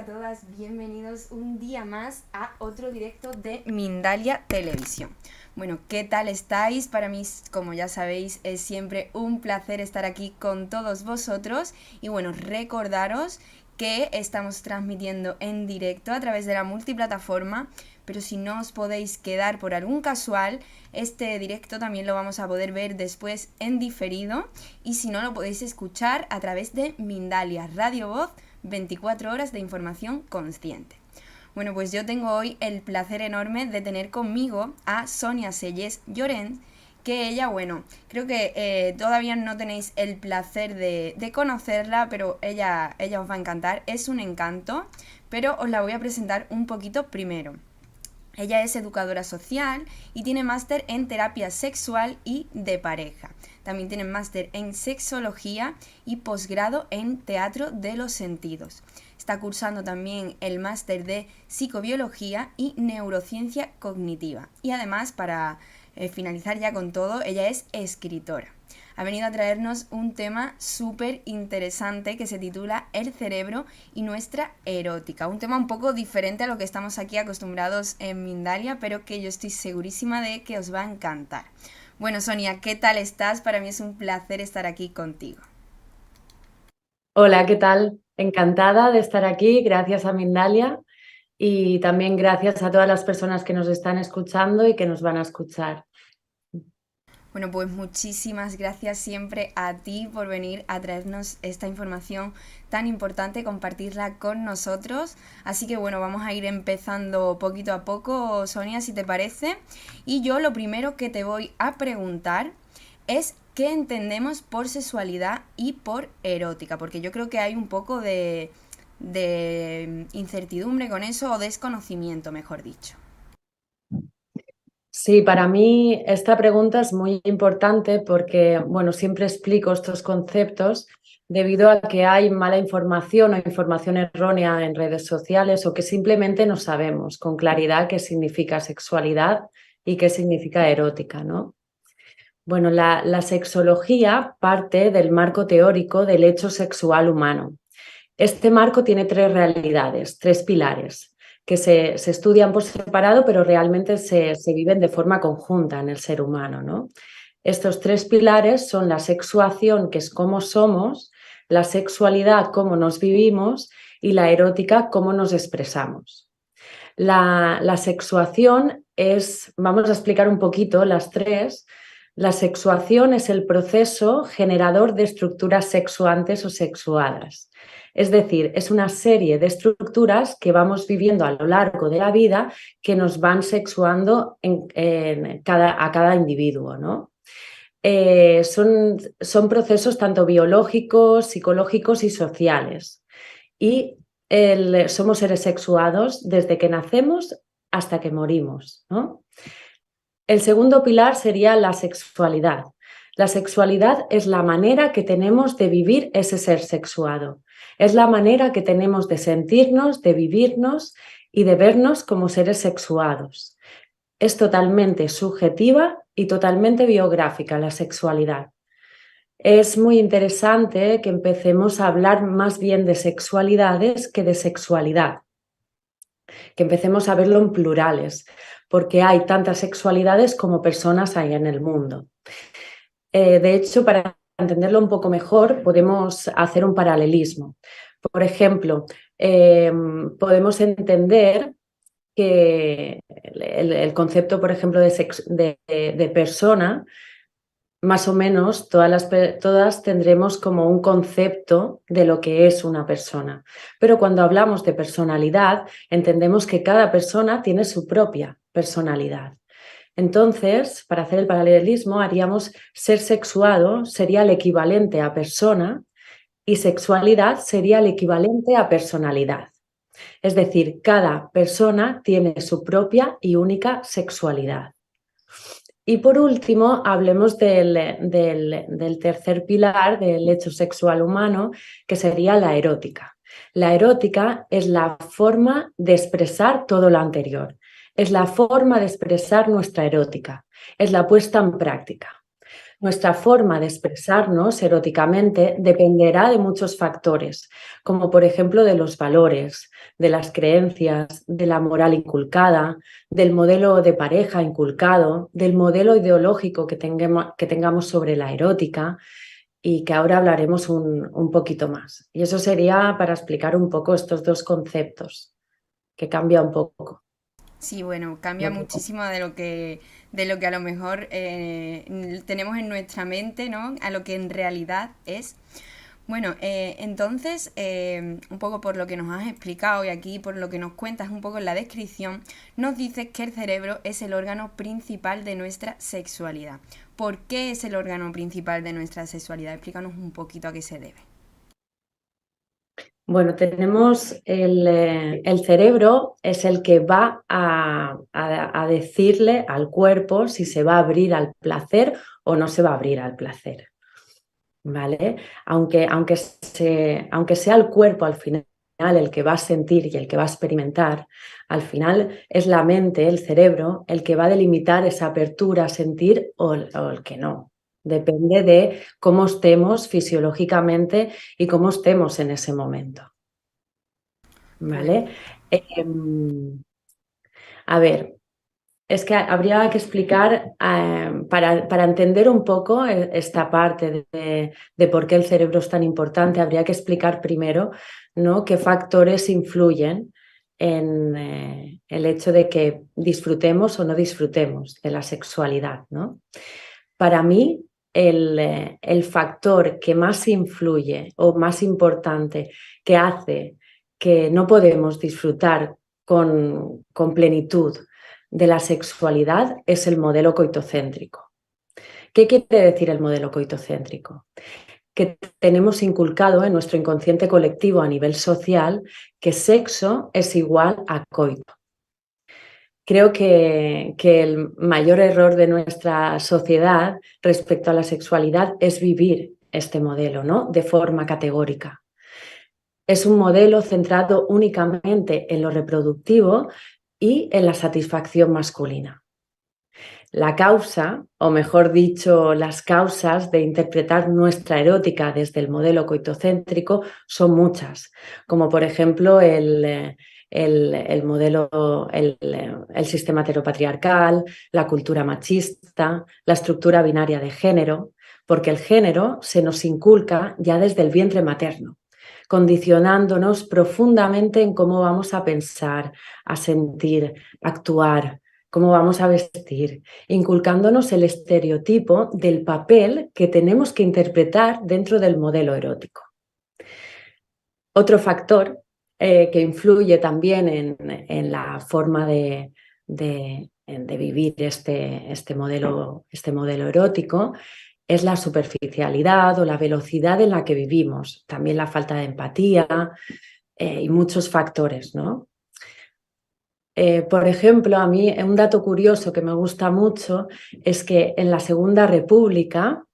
a todas, bienvenidos un día más a otro directo de Mindalia Televisión. Bueno, ¿qué tal estáis? Para mí, como ya sabéis, es siempre un placer estar aquí con todos vosotros y bueno, recordaros que estamos transmitiendo en directo a través de la multiplataforma, pero si no os podéis quedar por algún casual, este directo también lo vamos a poder ver después en diferido y si no lo podéis escuchar a través de Mindalia Radio Voz, 24 horas de información consciente. Bueno, pues yo tengo hoy el placer enorme de tener conmigo a Sonia Selles Llorens, que ella, bueno, creo que todavía no tenéis el placer de conocerla, pero ella os va a encantar, es un encanto, pero os la voy a presentar un poquito primero. Ella es educadora social y tiene máster en terapia sexual y de pareja. También tiene máster en sexología y posgrado en teatro de los sentidos. Está cursando también el máster de psicobiología y neurociencia cognitiva. Y además, para finalizar ya con todo, ella es escritora. Ha venido a traernos un tema súper interesante que se titula El cerebro y nuestra erótica. Un tema un poco diferente a lo que estamos aquí acostumbrados en Mindalia, pero que yo estoy segurísima de que os va a encantar. Bueno, Sonia, ¿qué tal estás? Para mí es un placer estar aquí contigo. Hola, ¿qué tal? Encantada de estar aquí, gracias a Mindalia y también gracias a todas las personas que nos están escuchando y que nos van a escuchar. Bueno, pues muchísimas gracias siempre a ti por venir a traernos esta información tan importante, compartirla con nosotros. Así que bueno, vamos a ir empezando poquito a poco, Sonia, si te parece. Y yo lo primero que te voy a preguntar es qué entendemos por sexualidad y por erótica, porque yo creo que hay un poco de incertidumbre con eso o desconocimiento, mejor dicho. Sí, para mí esta pregunta es muy importante porque, bueno, siempre explico estos conceptos debido a que hay mala información o información errónea en redes sociales o que simplemente no sabemos con claridad qué significa sexualidad y qué significa erótica, ¿no? Bueno, la sexología parte del marco teórico del hecho sexual humano. Este marco tiene tres realidades, tres pilares, que se estudian por separado, pero realmente se viven de forma conjunta en el ser humano, ¿no? Estos tres pilares son la sexuación, que es cómo somos, la sexualidad, cómo nos vivimos, y la erótica, cómo nos expresamos. La sexuación es, vamos a explicar un poquito las tres. La sexuación es el proceso generador de estructuras sexuantes o sexuadas. Es decir, es una serie de estructuras que vamos viviendo a lo largo de la vida que nos van sexuando a cada individuo, ¿no? Son procesos tanto biológicos, psicológicos y sociales. Y somos seres sexuados desde que nacemos hasta que morimos, ¿no? El segundo pilar sería la sexualidad. La sexualidad es la manera que tenemos de vivir ese ser sexuado. Es la manera que tenemos de sentirnos, de vivirnos y de vernos como seres sexuados. Es totalmente subjetiva y totalmente biográfica la sexualidad. Es muy interesante que empecemos a hablar más bien de sexualidades que de sexualidad, que empecemos a verlo en plurales, porque hay tantas sexualidades como personas hay en el mundo. De hecho, para entenderlo un poco mejor, podemos hacer un paralelismo. Por ejemplo, podemos entender que el concepto, por ejemplo, de persona, más o menos todas tendremos como un concepto de lo que es una persona. Pero cuando hablamos de personalidad, entendemos que cada persona tiene su propia personalidad. Entonces, para hacer el paralelismo, haríamos ser sexuado sería el equivalente a persona y sexualidad sería el equivalente a personalidad. Es decir, cada persona tiene su propia y única sexualidad. Y por último, hablemos del tercer pilar del hecho sexual humano, que sería la erótica. La erótica es la forma de expresar todo lo anterior, es la forma de expresar nuestra erótica, es la puesta en práctica. Nuestra forma de expresarnos eróticamente dependerá de muchos factores, como por ejemplo de los valores, de las creencias, de la moral inculcada, del modelo de pareja inculcado, del modelo ideológico que tengamos sobre la erótica y que ahora hablaremos un poquito más. Y eso sería para explicar un poco estos dos conceptos, que cambia un poco. Sí, bueno, cambia muchísimo de lo que a lo mejor tenemos en nuestra mente, ¿no? A lo que en realidad es. Bueno, entonces, un poco por lo que nos has explicado y aquí por lo que nos cuentas un poco en la descripción, nos dices que el cerebro es el órgano principal de nuestra sexualidad. ¿Por qué es el órgano principal de nuestra sexualidad? Explícanos un poquito a qué se debe. Bueno, tenemos el cerebro, es el que va a decirle al cuerpo si se va a abrir al placer o no se va a abrir al placer, ¿vale? Aunque sea el cuerpo al final el que va a sentir y el que va a experimentar, al final es la mente, el cerebro, el que va a delimitar esa apertura a sentir o el que no. Depende de cómo estemos fisiológicamente y cómo estemos en ese momento. Pues ¿Vale? A ver, es que habría que explicar, para entender un poco esta parte de por qué el cerebro es tan importante, habría que explicar primero, ¿no?, qué factores influyen en el hecho de que disfrutemos o no disfrutemos de la sexualidad, ¿no? Para mí, el factor que más influye o más importante que hace que no podemos disfrutar con plenitud de la sexualidad es el modelo coitocéntrico. ¿Qué quiere decir el modelo coitocéntrico? Que tenemos inculcado en nuestro inconsciente colectivo a nivel social que sexo es igual a coito. Creo que el mayor error de nuestra sociedad respecto a la sexualidad es vivir este modelo, ¿no?, de forma categórica. Es un modelo centrado únicamente en lo reproductivo y en la satisfacción masculina. La causa, o mejor dicho, las causas de interpretar nuestra erótica desde el modelo coitocéntrico son muchas, como por ejemplo el modelo, el sistema heteropatriarcal, la cultura machista, la estructura binaria de género, porque el género se nos inculca ya desde el vientre materno, condicionándonos profundamente en cómo vamos a pensar, a sentir, a actuar, cómo vamos a vestir, inculcándonos el estereotipo del papel que tenemos que interpretar dentro del modelo erótico. Otro factor que influye también en la forma de vivir este modelo erótico es la superficialidad o la velocidad en la que vivimos, también la falta de empatía y muchos factores, ¿no? Por ejemplo, a mí un dato curioso que me gusta mucho es que en la Segunda República,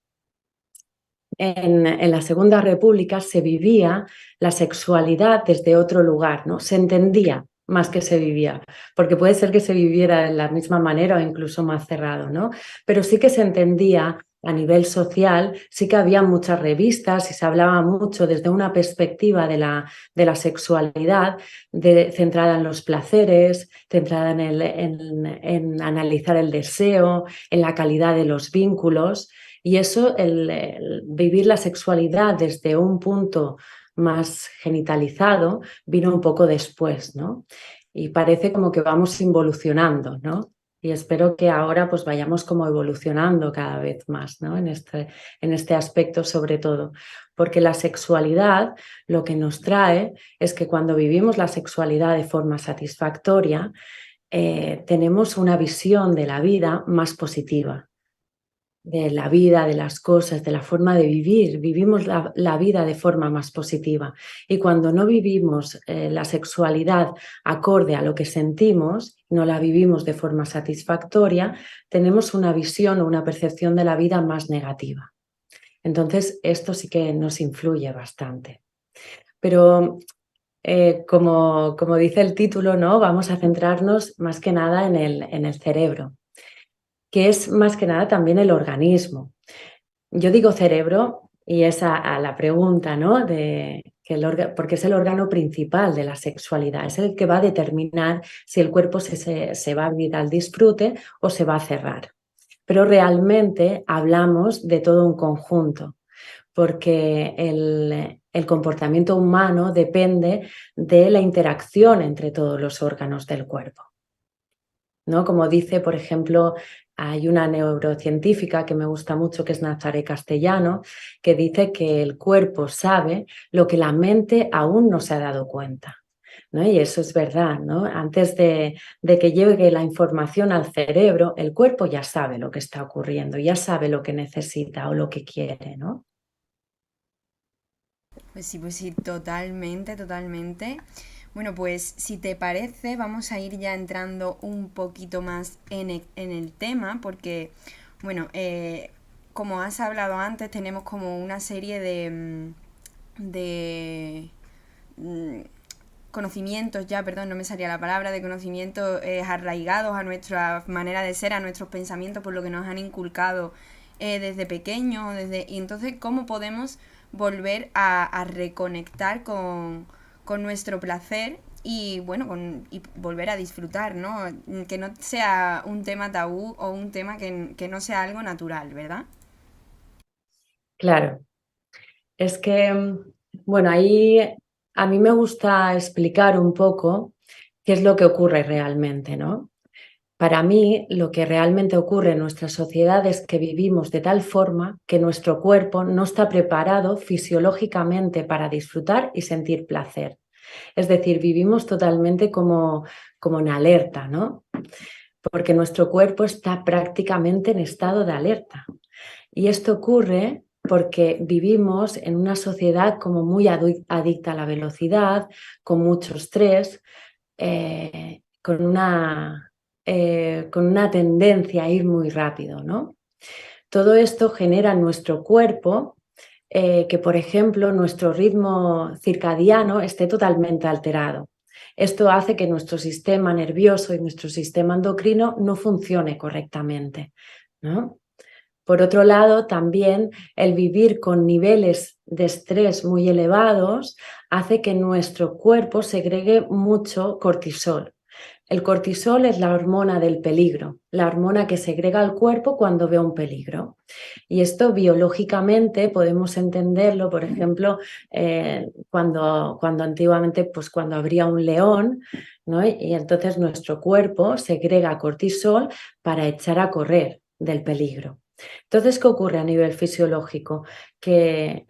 en la Segunda República se vivía la sexualidad desde otro lugar, ¿no? Se entendía más que se vivía, porque puede ser que se viviera de la misma manera o incluso más cerrado, ¿no? Pero sí que se entendía a nivel social, sí que había muchas revistas y se hablaba mucho desde una perspectiva de la sexualidad centrada en los placeres, centrada en analizar el deseo, en la calidad de los vínculos. Y eso, el vivir la sexualidad desde un punto más genitalizado, vino un poco después, ¿no? Y parece como que vamos involucionando, ¿no? Y espero que ahora pues vayamos como evolucionando cada vez más, ¿no?, en este aspecto sobre todo. Porque la sexualidad lo que nos trae es que cuando vivimos la sexualidad de forma satisfactoria, tenemos una visión de la vida más positiva, de la vida, de las cosas, de la forma de vivir. Vivimos la vida de forma más positiva. Y cuando no vivimos la sexualidad acorde a lo que sentimos, no la vivimos de forma satisfactoria, tenemos una visión o una percepción de la vida más negativa. Entonces, esto sí que nos influye bastante. Pero como dice el título, ¿no?, vamos a centrarnos más que nada en el cerebro, que es más que nada también el organismo. yo digo cerebro y es a la pregunta, ¿no? Porque es el órgano principal de la sexualidad, es el que va a determinar si el cuerpo se va a abrir al disfrute o se va a cerrar. Pero realmente hablamos de todo un conjunto, porque el comportamiento humano depende de la interacción entre todos los órganos del cuerpo, ¿no? Como dice, por ejemplo, hay una neurocientífica que me gusta mucho, que es Nazaré Castellano, que dice que el cuerpo sabe lo que la mente aún no se ha dado cuenta, ¿no? Y eso es verdad, ¿no? Antes de que llegue la información al cerebro, el cuerpo ya sabe lo que está ocurriendo, ya sabe lo que necesita o lo que quiere, ¿no? Pues sí, totalmente, totalmente. Bueno, pues si te parece, vamos a ir ya entrando un poquito más en el tema, porque, bueno, como has hablado antes, tenemos como una serie de mm, conocimientos ya, perdón, no me salía la palabra, de conocimientos arraigados a nuestra manera de ser, a nuestros pensamientos, por lo que nos han inculcado desde pequeño, y entonces, ¿cómo podemos volver a reconectar con nuestro placer y bueno, y volver a disfrutar, ¿no? Que no sea un tema tabú o un tema que no sea algo natural, ¿verdad? Claro, es que, bueno, ahí a mí me gusta explicar un poco qué es lo que ocurre realmente, ¿no? Para mí, lo que realmente ocurre en nuestra sociedad es que vivimos de tal forma que nuestro cuerpo no está preparado fisiológicamente para disfrutar y sentir placer. Es decir, vivimos totalmente como en alerta, ¿no? Porque nuestro cuerpo está prácticamente en estado de alerta. Y esto ocurre porque vivimos en una sociedad como muy adicta a la velocidad, con mucho estrés, eh, con una, con una tendencia a ir muy rápido, ¿no? Todo esto genera en nuestro cuerpo que, por ejemplo, nuestro ritmo circadiano esté totalmente alterado. Esto hace que nuestro sistema nervioso y nuestro sistema endocrino no funcione correctamente, ¿no? Por otro lado, también el vivir con niveles de estrés muy elevados hace que nuestro cuerpo segregue mucho cortisol. El cortisol es la hormona del peligro, la hormona que segrega el cuerpo cuando ve un peligro. Y esto biológicamente podemos entenderlo, por ejemplo, cuando antiguamente, pues cuando habría un león, ¿no? Y entonces nuestro cuerpo segrega cortisol para echar a correr del peligro. Entonces, ¿qué ocurre a nivel fisiológico? Que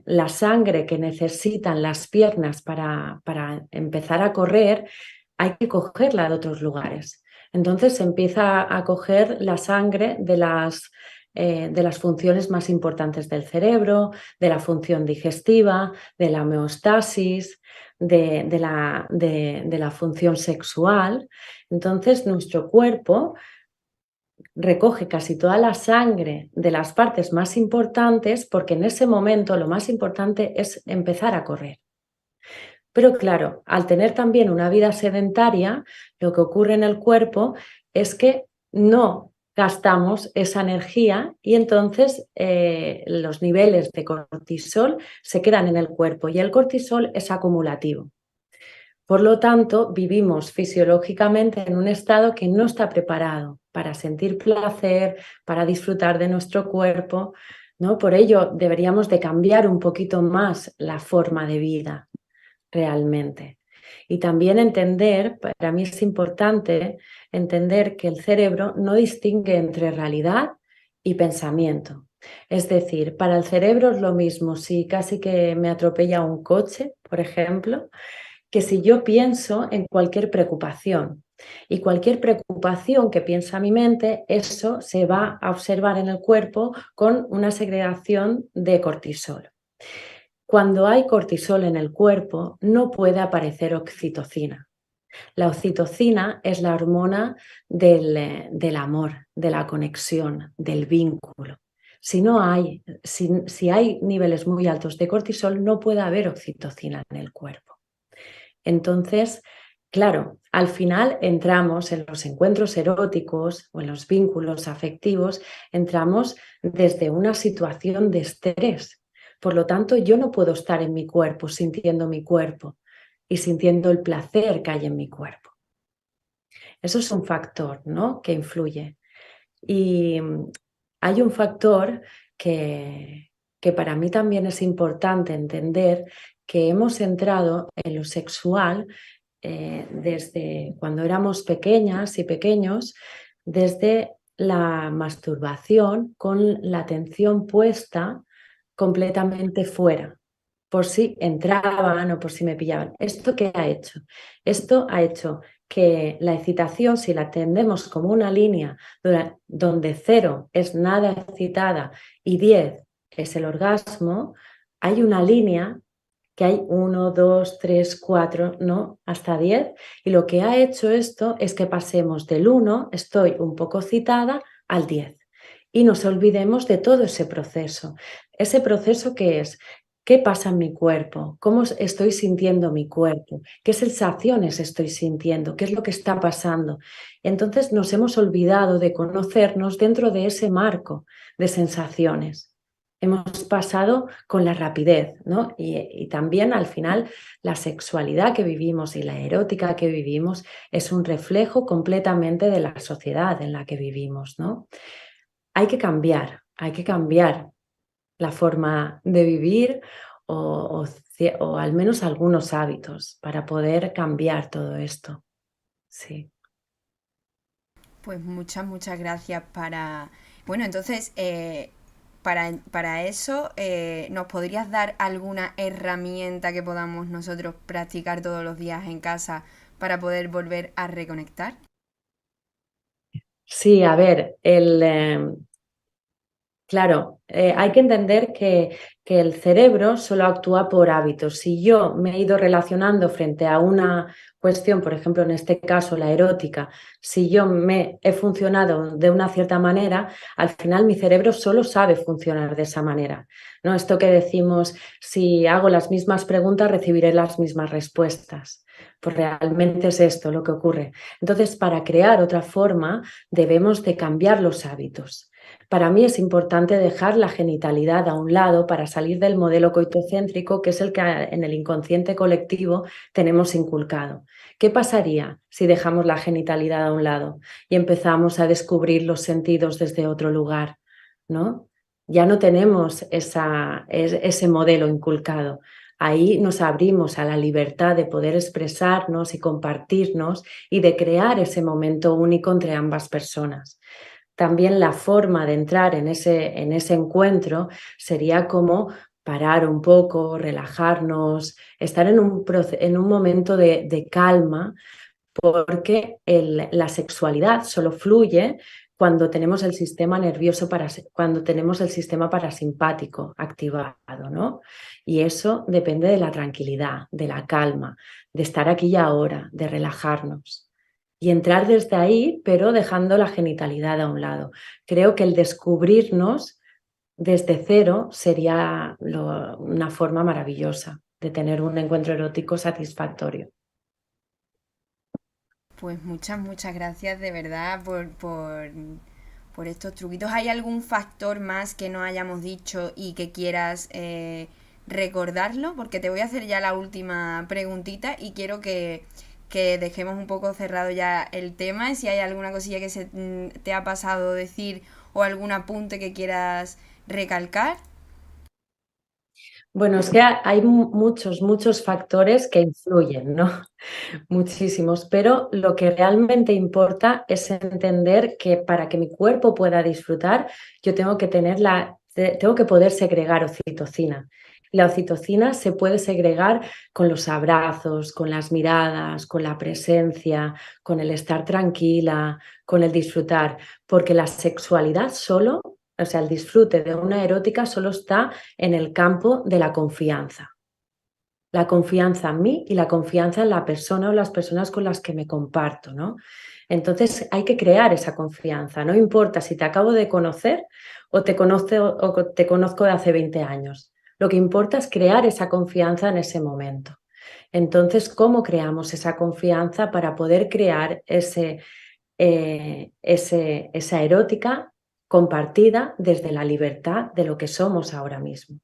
la sangre que necesitan las piernas para empezar a correr, hay que cogerla de otros lugares. Entonces se empieza a coger la sangre de las funciones más importantes del cerebro, de la función digestiva, de la homeostasis, de la función sexual. Entonces nuestro cuerpo recoge casi toda la sangre de las partes más importantes porque en ese momento lo más importante es empezar a correr. Pero claro, al tener también una vida sedentaria, lo que ocurre en el cuerpo es que no gastamos esa energía y entonces los niveles de cortisol se quedan en el cuerpo y el cortisol es acumulativo. Por lo tanto, vivimos fisiológicamente en un estado que no está preparado para sentir placer, para disfrutar de nuestro cuerpo, ¿no? Por ello, deberíamos de cambiar un poquito más la forma de vida realmente. Y también entender, para mí es importante entender que el cerebro no distingue entre realidad y pensamiento. Es decir, para el cerebro es lo mismo si casi que me atropella un coche, por ejemplo, que si yo pienso en cualquier preocupación. Y cualquier preocupación que piensa mi mente, eso se va a observar en el cuerpo con una segregación de cortisol. Cuando hay cortisol en el cuerpo, no puede aparecer oxitocina. La oxitocina es la hormona del amor, de la conexión, del vínculo. Si hay niveles muy altos de cortisol, no puede haber oxitocina en el cuerpo. Entonces, Claro, al final entramos en los encuentros eróticos o en los vínculos afectivos, entramos desde una situación de estrés. Por lo tanto, yo no puedo estar en mi cuerpo, sintiendo mi cuerpo y sintiendo el placer que hay en mi cuerpo. Eso es un factor, ¿no?, que influye. Y hay un factor que, que para mí también es importante entender, que hemos entrado en lo sexual desde cuando éramos pequeñas y pequeños, desde la masturbación con la atención puesta completamente fuera, por si entraban o por si me pillaban. ¿Esto qué ha hecho? Esto ha hecho que la excitación, si la atendemos como una línea donde 0 es nada excitada y 10 es el orgasmo, hay una línea que hay 1, 2, 3, 4, ¿no?, hasta 10, y lo que ha hecho esto es que pasemos del 1, estoy un poco excitada, al 10. Y nos olvidemos de todo ese proceso. ¿Ese proceso qué es? ¿Qué pasa en mi cuerpo? ¿Cómo estoy sintiendo mi cuerpo? ¿Qué sensaciones estoy sintiendo? ¿Qué es lo que está pasando? Entonces nos hemos olvidado de conocernos dentro de ese marco de sensaciones. Hemos pasado con la rapidez, ¿no? Y también al final la sexualidad que vivimos y la erótica que vivimos es un reflejo completamente de la sociedad en la que vivimos, ¿no? Hay que cambiar la forma de vivir o al menos algunos hábitos para poder cambiar todo esto. Sí. Pues muchas gracias para... Bueno, entonces, para eso, ¿nos podrías dar alguna herramienta que podamos nosotros practicar todos los días en casa para poder volver a reconectar? Sí, a ver, claro, hay que entender que el cerebro solo actúa por hábitos. Si yo me he ido relacionando frente a una cuestión, por ejemplo, en este caso la erótica, si yo me he funcionado de una cierta manera, al final mi cerebro solo sabe funcionar de esa manera, ¿no? Esto que decimos, si hago las mismas preguntas, recibiré las mismas respuestas. Pues realmente es esto lo que ocurre. Entonces, para crear otra forma, debemos de cambiar los hábitos. Para mí es importante dejar la genitalidad a un lado para salir del modelo coitocéntrico, que es el que en el inconsciente colectivo tenemos inculcado. ¿Qué pasaría si dejamos la genitalidad a un lado y empezamos a descubrir los sentidos desde otro lugar, ¿no? Ya no tenemos ese modelo inculcado. Ahí nos abrimos a la libertad de poder expresarnos y compartirnos y de crear ese momento único entre ambas personas. También la forma de entrar en ese encuentro sería como parar un poco, relajarnos, estar en un momento de calma, porque la sexualidad solo fluye cuando tenemos el sistema nervioso, cuando tenemos el sistema parasimpático activado, ¿no? Y eso depende de la tranquilidad, de la calma, de estar aquí y ahora, de relajarnos y entrar desde ahí, pero dejando la genitalidad a un lado. Creo que el descubrirnos desde 0 sería una forma maravillosa de tener un encuentro erótico satisfactorio. Pues muchas gracias de verdad por estos truquitos. ¿Hay algún factor más que no hayamos dicho y que quieras recordarlo? Porque te voy a hacer ya la última preguntita y quiero que dejemos un poco cerrado ya el tema. Y si hay alguna cosilla que te ha pasado decir o algún apunte que quieras recalcar. Bueno, es que hay muchos factores que influyen, ¿no? Muchísimos, pero lo que realmente importa es entender que para que mi cuerpo pueda disfrutar, yo tengo que poder segregar oxitocina. La oxitocina se puede segregar con los abrazos, con las miradas, con la presencia, con el estar tranquila, con el disfrutar, porque la sexualidad solo, o sea, el disfrute de una erótica solo está en el campo de la confianza. La confianza en mí y la confianza en la persona o las personas con las que me comparto, ¿no? Entonces hay que crear esa confianza, no importa si te acabo de conocer o te conozco de hace 20 años. Lo que importa es crear esa confianza en ese momento. Entonces, ¿cómo creamos esa confianza para poder crear esa erótica compartida desde la libertad de lo que somos ahora mismo?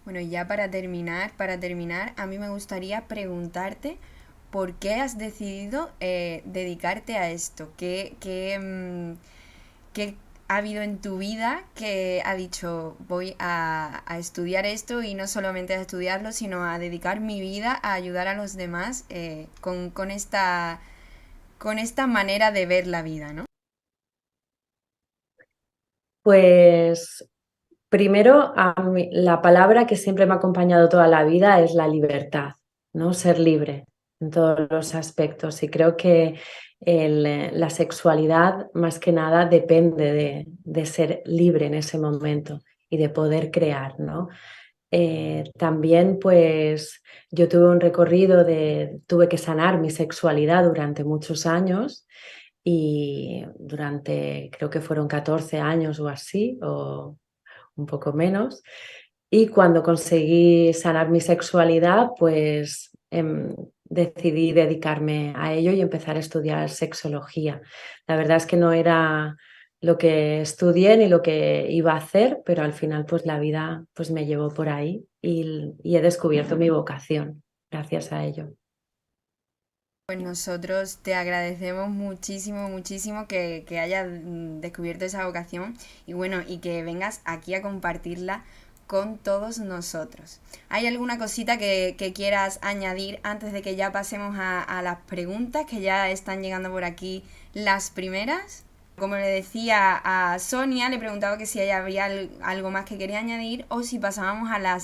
Bueno, y ya para terminar, a mí me gustaría preguntarte por qué has decidido dedicarte a esto. ¿Qué ha habido en tu vida que ha dicho voy a estudiar esto y no solamente a estudiarlo, sino a dedicar mi vida a ayudar a los demás con esta manera de ver la vida, ¿no? Pues primero, la palabra que siempre me ha acompañado toda la vida es la libertad, ¿no? Ser libre en todos los aspectos. Y creo que la sexualidad, más que nada, depende de ser libre en ese momento y de poder crear, ¿no? También, pues, yo tuve un recorrido tuve que sanar mi sexualidad durante muchos años y durante, creo que fueron 14 años o así, o un poco menos. Y cuando conseguí sanar mi sexualidad, pues decidí dedicarme a ello y empezar a estudiar sexología. La verdad es que no era lo que estudié ni lo que iba a hacer, pero al final pues la vida pues me llevó por ahí y he descubierto mi vocación gracias a ello. Pues nosotros te agradecemos muchísimo, muchísimo que hayas descubierto esa vocación y bueno, y que vengas aquí a compartirla con todos nosotros. ¿Hay alguna cosita que quieras añadir antes de que ya pasemos a las preguntas que ya están llegando por aquí las primeras? Como le decía a Sonia, le preguntaba que si había algo más que quería añadir o si pasábamos a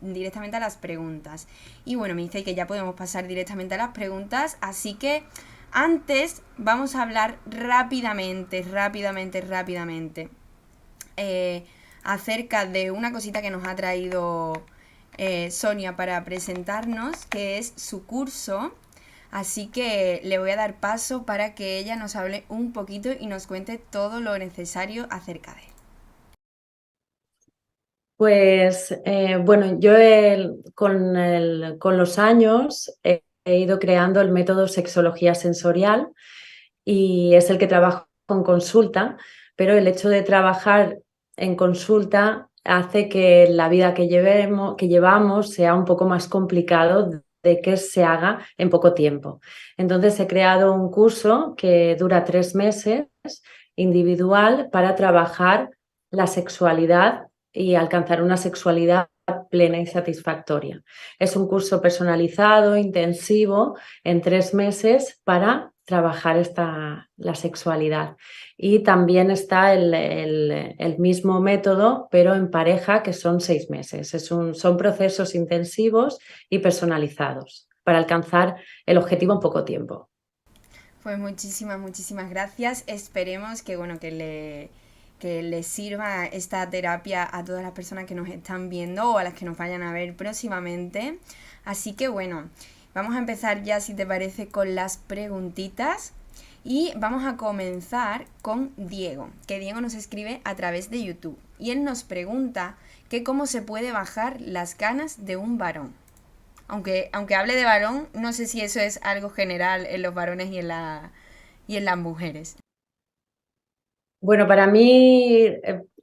directamente a las preguntas. Y bueno, me dice que ya podemos pasar directamente a las preguntas, así que antes vamos a hablar rápidamente acerca de una cosita que nos ha traído Sonia para presentarnos, que es su curso. Así que le voy a dar paso para que ella nos hable un poquito y nos cuente todo lo necesario acerca de él. Pues bueno, yo con los años he ido creando el método sexología sensorial y es el que trabajo en consulta, pero el hecho de trabajar en consulta hace que la vida que llevamos sea un poco más complicado de que se haga en poco tiempo. Entonces he creado un curso que dura 3 meses individual para trabajar la sexualidad y alcanzar una sexualidad plena y satisfactoria. Es un curso personalizado, intensivo, en 3 meses para trabajar la sexualidad. Y también está el mismo método, pero en pareja, que son 6 meses. Son procesos intensivos y personalizados para alcanzar el objetivo en poco tiempo. Pues muchísimas gracias. Esperemos que bueno, que le sirva esta terapia a todas las personas que nos están viendo o a las que nos vayan a ver próximamente. Así que bueno, vamos a empezar ya, si te parece, con las preguntitas. Y vamos a comenzar con Diego, que Diego nos escribe a través de YouTube. Y él nos pregunta que cómo se puede bajar las ganas de un varón. Aunque hable de varón, no sé si eso es algo general en los varones y en las mujeres. Bueno, para mí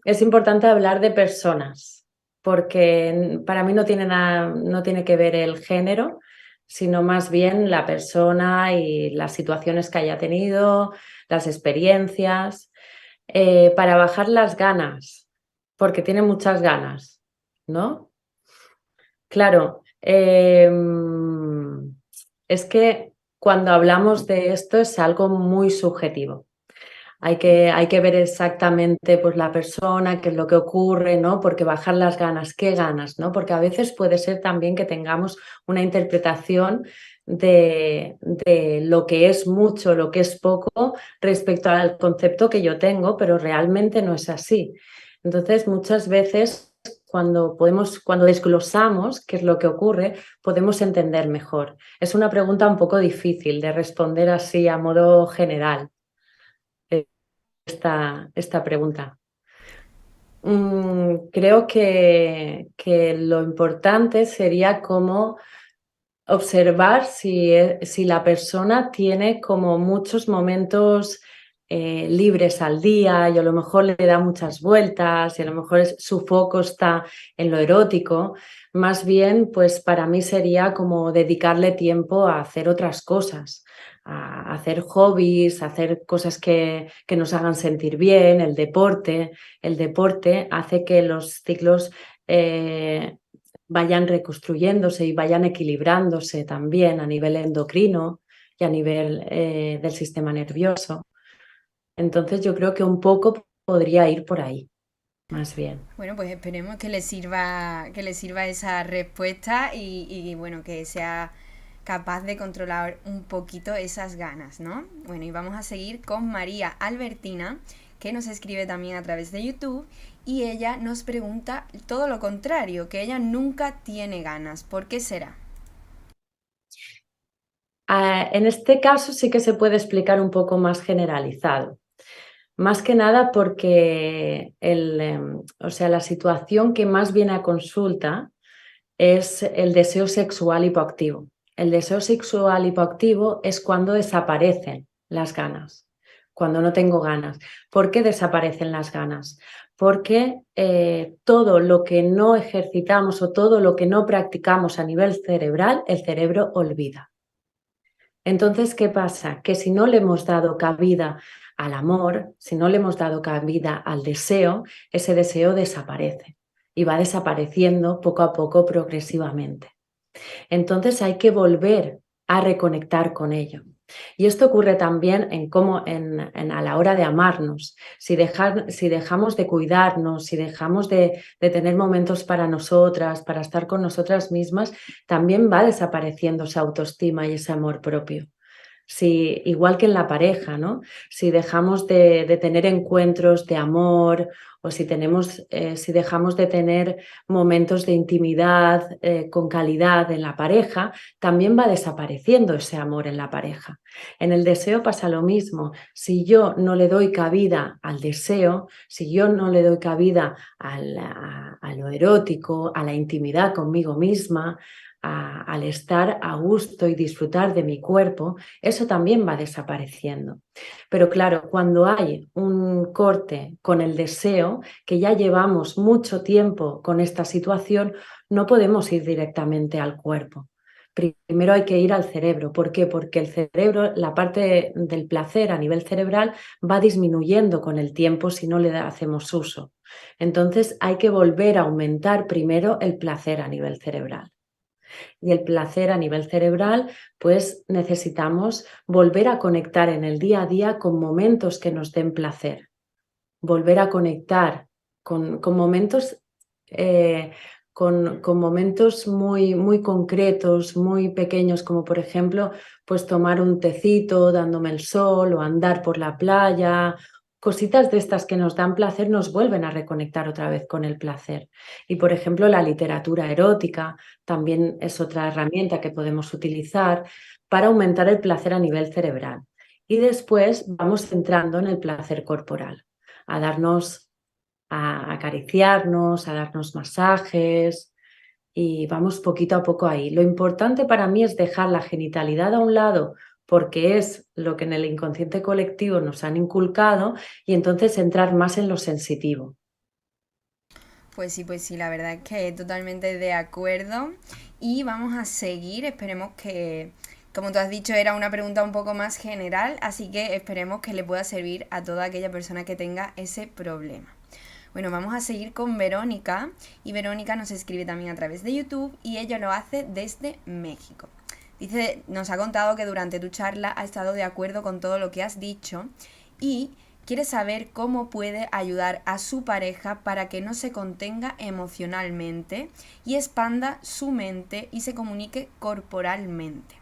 es importante hablar de personas, porque para mí no tiene que ver el género, sino más bien la persona y las situaciones que haya tenido, las experiencias, para bajar las ganas, porque tiene muchas ganas, ¿no? Claro, es que cuando hablamos de esto es algo muy subjetivo. Hay que ver exactamente pues, la persona, qué es lo que ocurre, ¿no? Porque bajar las ganas, ¿qué ganas, no? Porque a veces puede ser también que tengamos una interpretación de lo que es mucho, lo que es poco, respecto al concepto que yo tengo, pero realmente no es así. Entonces, muchas veces cuando desglosamos qué es lo que ocurre, podemos entender mejor. Es una pregunta un poco difícil de responder así a modo general esta pregunta. Creo que lo importante sería como observar si la persona tiene como muchos momentos libres al día y a lo mejor le da muchas vueltas y a lo mejor su foco está en lo erótico. Más bien, pues para mí sería como dedicarle tiempo a hacer otras cosas, a hacer hobbies, a hacer cosas que nos hagan sentir bien, el deporte. El deporte hace que los ciclos vayan reconstruyéndose y vayan equilibrándose también a nivel endocrino y a nivel del sistema nervioso. Entonces yo creo que un poco podría ir por ahí, más bien. Bueno, pues esperemos que le sirva esa respuesta y bueno, que sea capaz de controlar un poquito esas ganas, ¿no? Bueno, y vamos a seguir con María Albertina, que nos escribe también a través de YouTube y ella nos pregunta todo lo contrario, que ella nunca tiene ganas. ¿Por qué será? En este caso sí que se puede explicar un poco más generalizado. Más que nada porque o sea, la situación que más viene a consulta es el deseo sexual hipoactivo. El deseo sexual hipoactivo es cuando desaparecen las ganas, cuando no tengo ganas. ¿Por qué desaparecen las ganas? Porque todo lo que no ejercitamos o todo lo que no practicamos a nivel cerebral, el cerebro olvida. Entonces, ¿qué pasa? Que si no le hemos dado cabida al amor, si no le hemos dado cabida al deseo, ese deseo desaparece y va desapareciendo poco a poco progresivamente. Entonces hay que volver a reconectar con ello. Y esto ocurre también en cómo a la hora de amarnos. Si dejamos de cuidarnos, si dejamos de tener momentos para nosotras, para estar con nosotras mismas, también va desapareciendo esa autoestima y ese amor propio. Si, igual que en la pareja, ¿no? Si dejamos de tener encuentros de amor o si dejamos de tener momentos de intimidad con calidad en la pareja, también va desapareciendo ese amor en la pareja. En el deseo pasa lo mismo. Si yo no le doy cabida al deseo, si yo no le doy cabida a lo erótico, a la intimidad conmigo misma, al estar a gusto y disfrutar de mi cuerpo, eso también va desapareciendo. Pero claro, cuando hay un corte con el deseo, que ya llevamos mucho tiempo con esta situación, no podemos ir directamente al cuerpo. Primero hay que ir al cerebro. ¿Por qué? Porque el cerebro, la parte del placer a nivel cerebral va disminuyendo con el tiempo si no le hacemos uso. Entonces hay que volver a aumentar primero el placer a nivel cerebral. Y el placer a nivel cerebral, pues necesitamos volver a conectar en el día a día con momentos que nos den placer, volver a conectar con momentos, con momentos muy, muy concretos, muy pequeños, como por ejemplo, pues tomar un tecito dándome el sol o andar por la playa. Cositas de estas que nos dan placer nos vuelven a reconectar otra vez con el placer. Y por ejemplo, la literatura erótica también es otra herramienta que podemos utilizar para aumentar el placer a nivel cerebral. Y después vamos entrando en el placer corporal, a darnos, a acariciarnos, a darnos masajes y vamos poquito a poco ahí. Lo importante para mí es dejar la genitalidad a un lado porque es lo que en el inconsciente colectivo nos han inculcado y entonces entrar más en lo sensitivo. Pues sí, la verdad es que totalmente de acuerdo. Y vamos a seguir, esperemos que, como tú has dicho, era una pregunta un poco más general, así que esperemos que le pueda servir a toda aquella persona que tenga ese problema. Bueno, vamos a seguir con Verónica y Verónica nos escribe también a través de YouTube y ella lo hace desde México. Dice, nos ha contado que durante tu charla ha estado de acuerdo con todo lo que has dicho y quiere saber cómo puede ayudar a su pareja para que no se contenga emocionalmente y expanda su mente y se comunique corporalmente.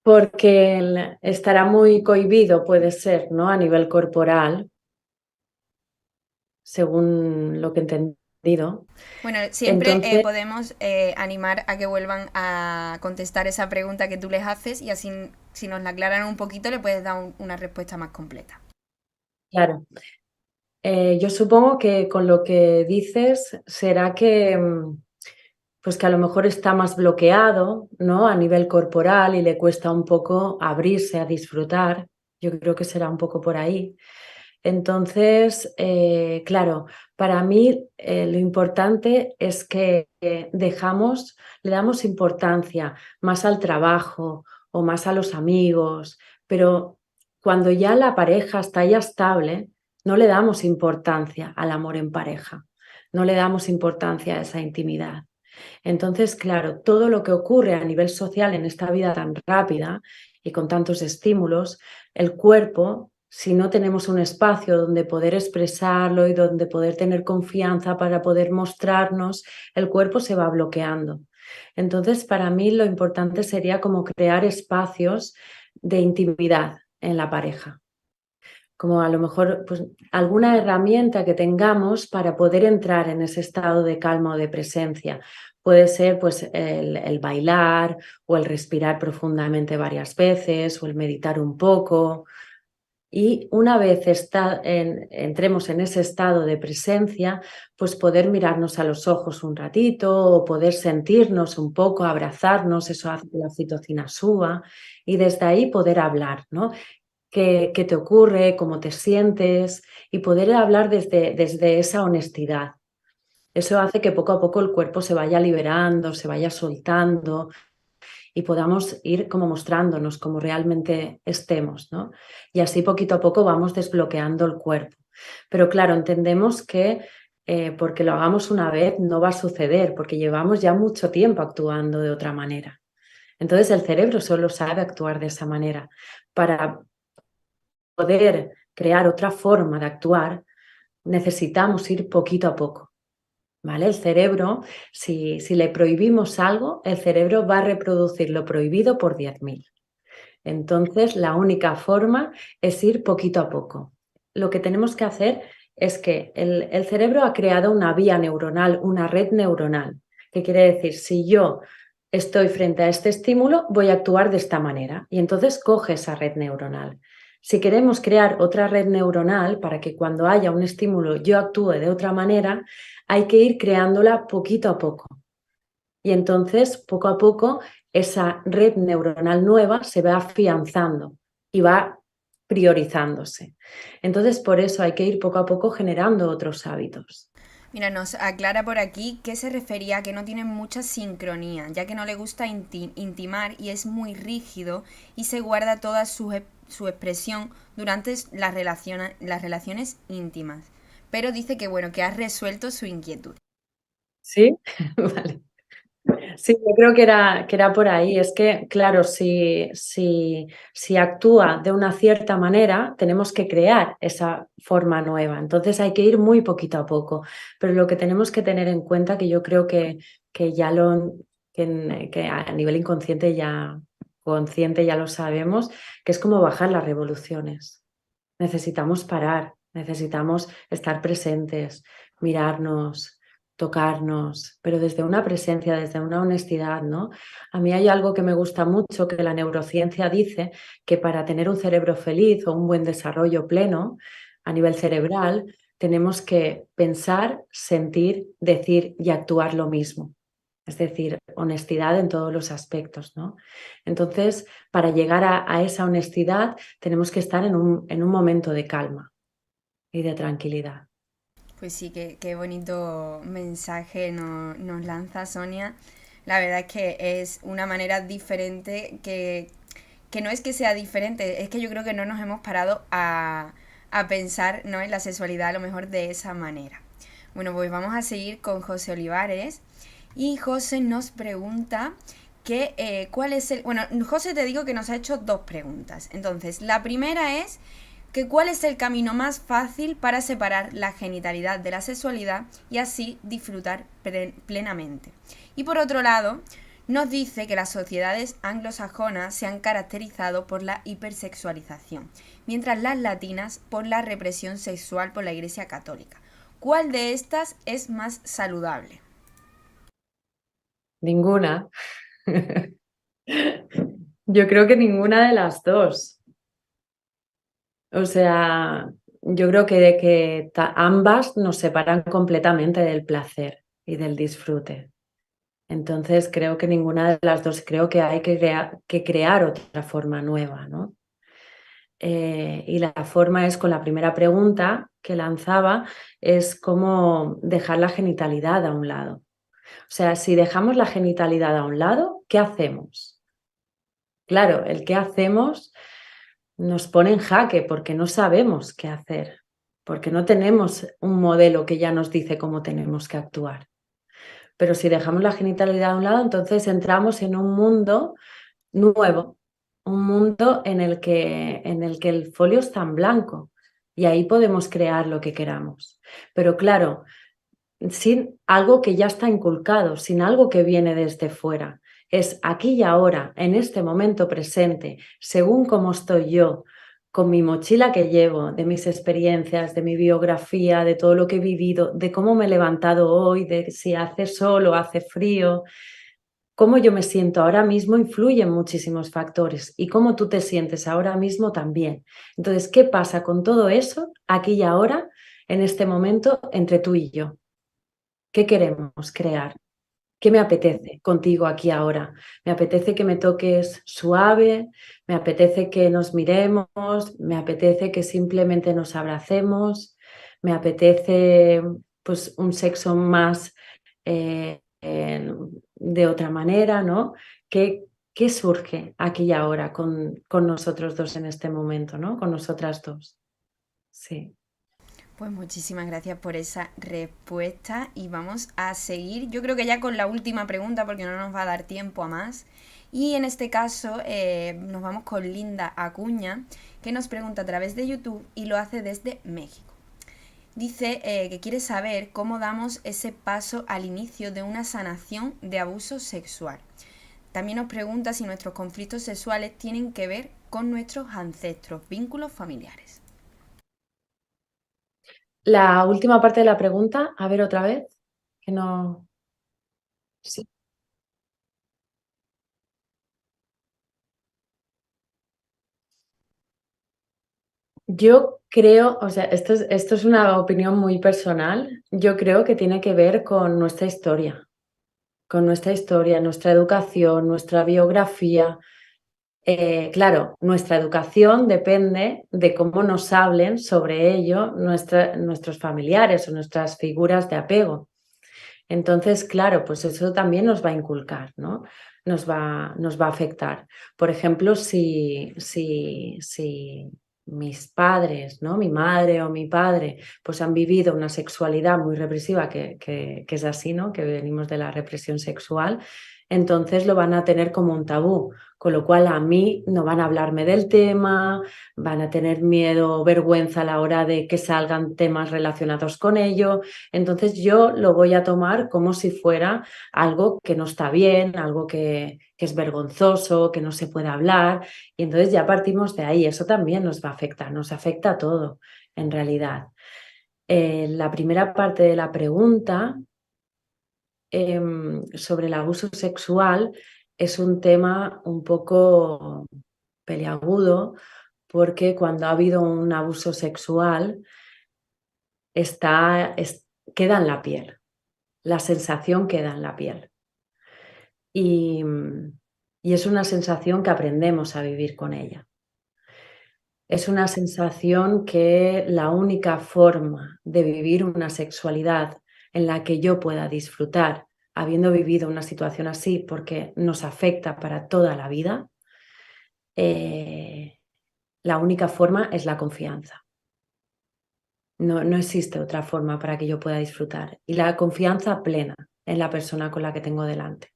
Porque estará muy cohibido, puede ser, ¿no? A nivel corporal, según lo que he entendido. Bueno, siempre Entonces, podemos animar a que vuelvan a contestar esa pregunta que tú les haces y así si nos la aclaran un poquito le puedes dar una respuesta más completa. Claro. Yo supongo que con lo que dices será que, pues que a lo mejor está más bloqueado, ¿no? A nivel corporal y le cuesta un poco abrirse a disfrutar. Yo creo que será un poco por ahí. Entonces, claro, para mí lo importante es que le damos importancia más al trabajo o más a los amigos, pero cuando ya la pareja está ya estable, no le damos importancia al amor en pareja, no le damos importancia a esa intimidad. Entonces, claro, todo lo que ocurre a nivel social en esta vida tan rápida y con tantos estímulos, el cuerpo, si no tenemos un espacio donde poder expresarlo y donde poder tener confianza para poder mostrarnos, el cuerpo se va bloqueando. Entonces, para mí lo importante sería como crear espacios de intimidad en la pareja, como a lo mejor pues, alguna herramienta que tengamos para poder entrar en ese estado de calma o de presencia. Puede ser pues, el bailar o el respirar profundamente varias veces o el meditar un poco. Y una vez entremos en ese estado de presencia, pues poder mirarnos a los ojos un ratito o poder sentirnos un poco, abrazarnos, eso hace que la oxitocina suba y desde ahí poder hablar, ¿no? Qué te ocurre, cómo te sientes y poder hablar desde esa honestidad. Eso hace que poco a poco el cuerpo se vaya liberando, se vaya soltando y podamos ir como mostrándonos como realmente estemos, ¿no? Y así poquito a poco vamos desbloqueando el cuerpo. Pero claro, entendemos que porque lo hagamos una vez no va a suceder, porque llevamos ya mucho tiempo actuando de otra manera. Entonces el cerebro solo sabe actuar de esa manera. Para poder crear otra forma de actuar, necesitamos ir poquito a poco, ¿vale? El cerebro, si le prohibimos algo, el cerebro va a reproducir lo prohibido por 10.000. Entonces, la única forma es ir poquito a poco. Lo que tenemos que hacer es que el cerebro ha creado una vía neuronal, una red neuronal, que quiere decir, si yo estoy frente a este estímulo, voy a actuar de esta manera. Y entonces coge esa red neuronal. Si queremos crear otra red neuronal para que cuando haya un estímulo yo actúe de otra manera, hay que ir creándola poquito a poco. Y entonces, poco a poco, esa red neuronal nueva se va afianzando y va priorizándose. Entonces, por eso hay que ir poco a poco generando otros hábitos. Mira, nos aclara por aquí que se refería a que no tiene mucha sincronía, ya que no le gusta intimar y es muy rígido y se guarda toda su expresión durante las relaciones íntimas. Pero dice que bueno, que ha resuelto su inquietud. ¿Sí? Vale. Sí, yo creo que era por ahí. Es que, claro, si actúa de una cierta manera, tenemos que crear esa forma nueva. Entonces hay que ir muy poquito a poco. Pero lo que tenemos que tener en cuenta, que yo creo que ya que a nivel inconsciente ya, consciente ya lo sabemos, que es como bajar las revoluciones. Necesitamos parar, necesitamos estar presentes, mirarnos, tocarnos, pero desde una presencia, desde una honestidad, ¿no? A mí hay algo que me gusta mucho, que la neurociencia dice que para tener un cerebro feliz o un buen desarrollo pleno a nivel cerebral, tenemos que pensar, sentir, decir y actuar lo mismo. Es decir, honestidad en todos los aspectos, ¿no? Entonces, para llegar a esa honestidad, tenemos que estar en un momento de calma y de tranquilidad. Pues sí, qué bonito mensaje nos lanza Sonia. La verdad es que es una manera diferente que no es que sea diferente, es que yo creo que no nos hemos parado a pensar, ¿no?, en la sexualidad a lo mejor de esa manera. Bueno, pues vamos a seguir con José Olivares. Y José nos pregunta cuál es el... Bueno, José te digo que nos ha hecho dos preguntas. Entonces, la primera es que cuál es el camino más fácil para separar la genitalidad de la sexualidad y así disfrutar plenamente. Y por otro lado, nos dice que las sociedades anglosajonas se han caracterizado por la hipersexualización, mientras las latinas por la represión sexual por la Iglesia Católica. ¿Cuál de estas es más saludable? Ninguna. Yo creo que ninguna de las dos. O sea, yo creo que ambas nos separan completamente del placer y del disfrute. Entonces creo que ninguna de las dos, creo que hay que crear otra forma nueva, ¿no? Y la forma es con la primera pregunta que lanzaba, es cómo dejar la genitalidad a un lado. O sea, si dejamos la genitalidad a un lado, ¿qué hacemos? Claro, el qué hacemos nos pone en jaque porque no sabemos qué hacer, porque no tenemos un modelo que ya nos dice cómo tenemos que actuar. Pero si dejamos la genitalidad a un lado, entonces entramos en un mundo nuevo, un mundo en el que el folio está en blanco y ahí podemos crear lo que queramos. Pero claro, sin algo que ya está inculcado, sin algo que viene desde fuera. Es aquí y ahora, en este momento presente, según cómo estoy yo, con mi mochila que llevo, de mis experiencias, de mi biografía, de todo lo que he vivido, de cómo me he levantado hoy, de si hace sol o hace frío. Cómo yo me siento ahora mismo influye en muchísimos factores y cómo tú te sientes ahora mismo también. Entonces, ¿qué pasa con todo eso aquí y ahora, en este momento, entre tú y yo? ¿Qué queremos crear? ¿Qué me apetece contigo aquí ahora? Me apetece que me toques suave, me apetece que nos miremos, me apetece que simplemente nos abracemos, me apetece pues un sexo más de otra manera, ¿no? ¿Qué surge aquí y ahora con nosotros dos en este momento, ¿no? Con nosotras dos. Sí. Pues muchísimas gracias por esa respuesta y vamos a seguir, yo creo que ya con la última pregunta porque no nos va a dar tiempo a más. Y en este caso nos vamos con Linda Acuña, que nos pregunta a través de YouTube y lo hace desde México. Dice que quiere saber cómo damos ese paso al inicio de una sanación de abuso sexual. También nos pregunta si nuestros conflictos sexuales tienen que ver con nuestros ancestros, vínculos familiares. La última parte de la pregunta, a ver otra vez, que no. Sí. Yo creo, o sea, esto es una opinión muy personal. Yo creo que tiene que ver con nuestra historia, nuestra educación, nuestra biografía. Claro, nuestra educación depende de cómo nos hablen sobre ello nuestros familiares o nuestras figuras de apego. Entonces, claro, pues eso también nos va a inculcar, ¿no? Nos va a afectar. Por ejemplo, si mis padres, ¿no? Mi madre o mi padre, pues han vivido una sexualidad muy represiva, que es así, ¿no? Que venimos de la represión sexual, entonces lo van a tener como un tabú, con lo cual a mí no van a hablarme del tema, van a tener miedo o vergüenza a la hora de que salgan temas relacionados con ello. Entonces yo lo voy a tomar como si fuera algo que no está bien, algo que es vergonzoso, que no se puede hablar. Y entonces ya partimos de ahí. Eso también nos va a afectar, nos afecta a todo en realidad. La primera parte de la pregunta sobre el abuso sexual es un tema un poco peliagudo porque cuando ha habido un abuso sexual queda en la piel. La sensación queda en la piel. Y, y es una sensación que aprendemos a vivir con ella. Es una sensación que la única forma de vivir una sexualidad en la que yo pueda disfrutar, habiendo vivido una situación así, porque nos afecta para toda la vida, la única forma es la confianza. No existe otra forma para que yo pueda disfrutar. Y la confianza plena en la persona con la que tengo delante.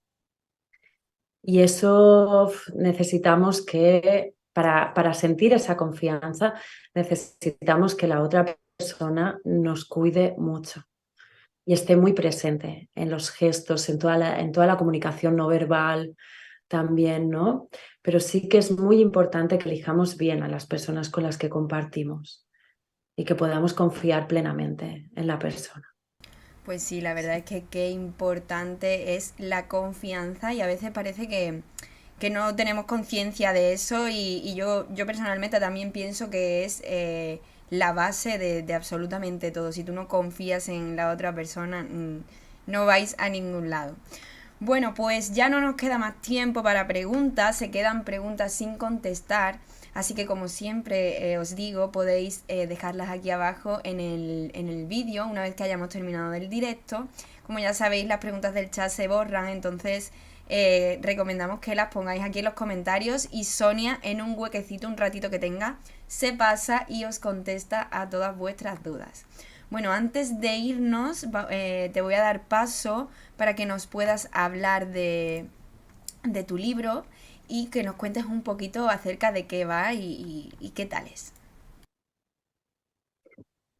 Y eso necesitamos que, para sentir esa confianza, necesitamos que la otra persona nos cuide mucho y esté muy presente en los gestos, en toda la comunicación no verbal también, ¿no? Pero sí que es muy importante que elijamos bien a las personas con las que compartimos y que podamos confiar plenamente en la persona. Pues sí, la verdad es que qué importante es la confianza y a veces parece que no tenemos conciencia de eso y yo personalmente también pienso que es la base de absolutamente todo. Si tú no confías en la otra persona, no vais a ningún lado. Bueno, pues ya no nos queda más tiempo para preguntas, se quedan preguntas sin contestar, así que como siempre os digo, podéis dejarlas aquí abajo en el vídeo una vez que hayamos terminado el directo. Como ya sabéis, las preguntas del chat se borran, entonces recomendamos que las pongáis aquí en los comentarios y Sonia, en un huequecito, un ratito que tenga, se pasa y os contesta a todas vuestras dudas. Bueno, antes de irnos, te voy a dar paso para que nos puedas hablar de tu libro y que nos cuentes un poquito acerca de qué va y qué tal es.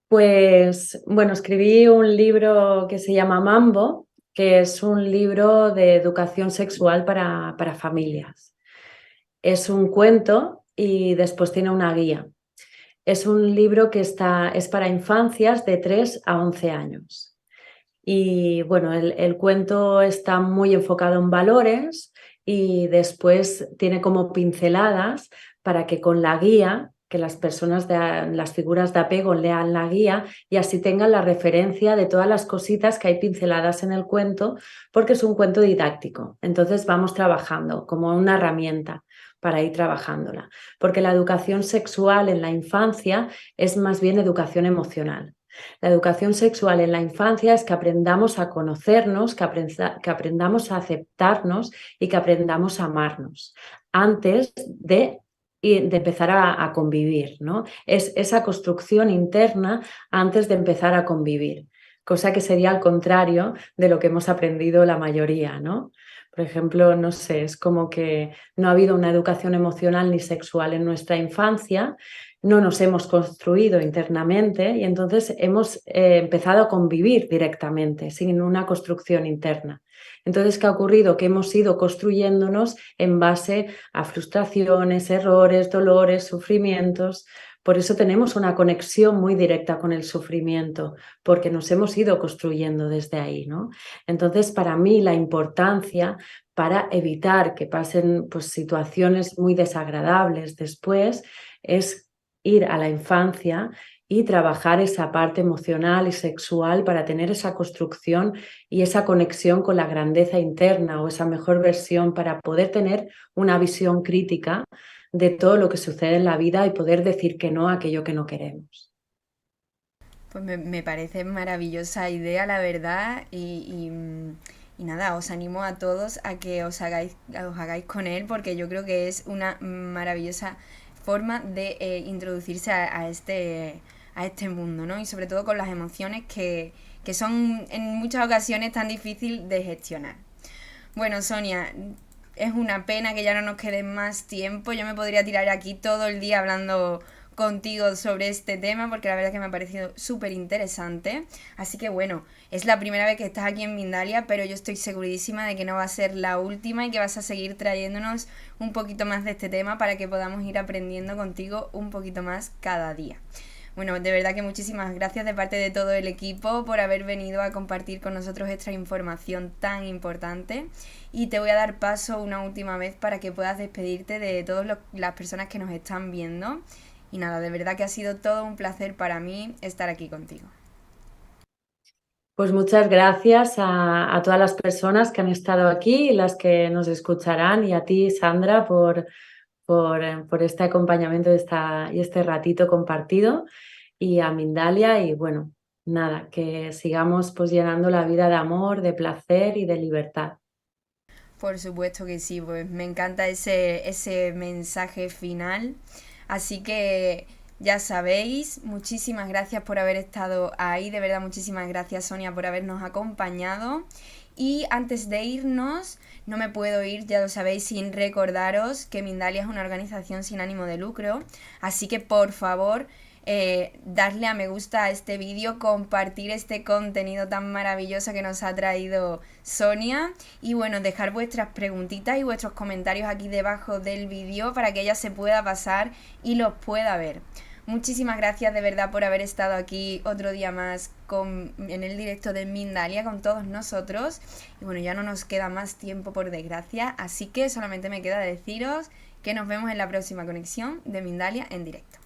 Pues bueno, escribí un libro que se llama Mambo, que es un libro de educación sexual para familias. Es un cuento y después tiene una guía. Es un libro que es para infancias de 3 a 11 años. Y bueno, el cuento está muy enfocado en valores y después tiene como pinceladas para que con la guía, que las personas las figuras de apego lean la guía y así tengan la referencia de todas las cositas que hay pinceladas en el cuento, porque es un cuento didáctico. Entonces vamos trabajando como una herramienta para ir trabajándola, porque la educación sexual en la infancia es más bien educación emocional. La educación sexual en la infancia es que aprendamos a conocernos, que aprendamos a aceptarnos y que aprendamos a amarnos antes de empezar a convivir, ¿no? Es esa construcción interna antes de empezar a convivir, cosa que sería al contrario de lo que hemos aprendido la mayoría, ¿no? Por ejemplo, no sé, es como que no ha habido una educación emocional ni sexual en nuestra infancia, no nos hemos construido internamente y entonces hemos empezado a convivir directamente, sin una construcción interna. Entonces, ¿qué ha ocurrido? Que hemos ido construyéndonos en base a frustraciones, errores, dolores, sufrimientos. Por eso tenemos una conexión muy directa con el sufrimiento, porque nos hemos ido construyendo desde ahí, ¿no? Entonces, para mí, la importancia para evitar que pasen pues, situaciones muy desagradables después es ir a la infancia y trabajar esa parte emocional y sexual para tener esa construcción y esa conexión con la grandeza interna o esa mejor versión para poder tener una visión crítica de todo lo que sucede en la vida y poder decir que no a aquello que no queremos. Pues me parece maravillosa idea, la verdad, y nada, os animo a todos a que os hagáis con él porque yo creo que es una maravillosa forma de introducirse a este mundo, ¿no? Y sobre todo con las emociones que son en muchas ocasiones tan difíciles de gestionar. Bueno, Sonia, es una pena que ya no nos quede más tiempo. Yo me podría tirar aquí todo el día hablando contigo sobre este tema porque la verdad es que me ha parecido súper interesante. Así que bueno, es la primera vez que estás aquí en Mindalia, pero yo estoy segurísima de que no va a ser la última y que vas a seguir trayéndonos un poquito más de este tema para que podamos ir aprendiendo contigo un poquito más cada día. Bueno, de verdad que muchísimas gracias de parte de todo el equipo por haber venido a compartir con nosotros esta información tan importante y te voy a dar paso una última vez para que puedas despedirte de todas las personas que nos están viendo. Y nada, de verdad que ha sido todo un placer para mí estar aquí contigo. Pues muchas gracias a todas las personas que han estado aquí y las que nos escucharán y a ti, Sandra, por este acompañamiento y este ratito compartido y a Mindalia y bueno, nada, que sigamos pues llenando la vida de amor, de placer y de libertad. Por supuesto que sí, pues me encanta ese mensaje final. Así que ya sabéis, muchísimas gracias por haber estado ahí, de verdad muchísimas gracias Sonia por habernos acompañado. Y antes de irnos, no me puedo ir, ya lo sabéis, sin recordaros que Mindalia es una organización sin ánimo de lucro. Así que por favor, darle a me gusta a este vídeo, compartir este contenido tan maravilloso que nos ha traído Sonia y bueno, dejar vuestras preguntitas y vuestros comentarios aquí debajo del vídeo para que ella se pueda pasar y los pueda ver. Muchísimas gracias de verdad por haber estado aquí otro día más en el directo de Mindalia con todos nosotros. Y bueno, ya no nos queda más tiempo por desgracia, así que solamente me queda deciros que nos vemos en la próxima conexión de Mindalia en directo.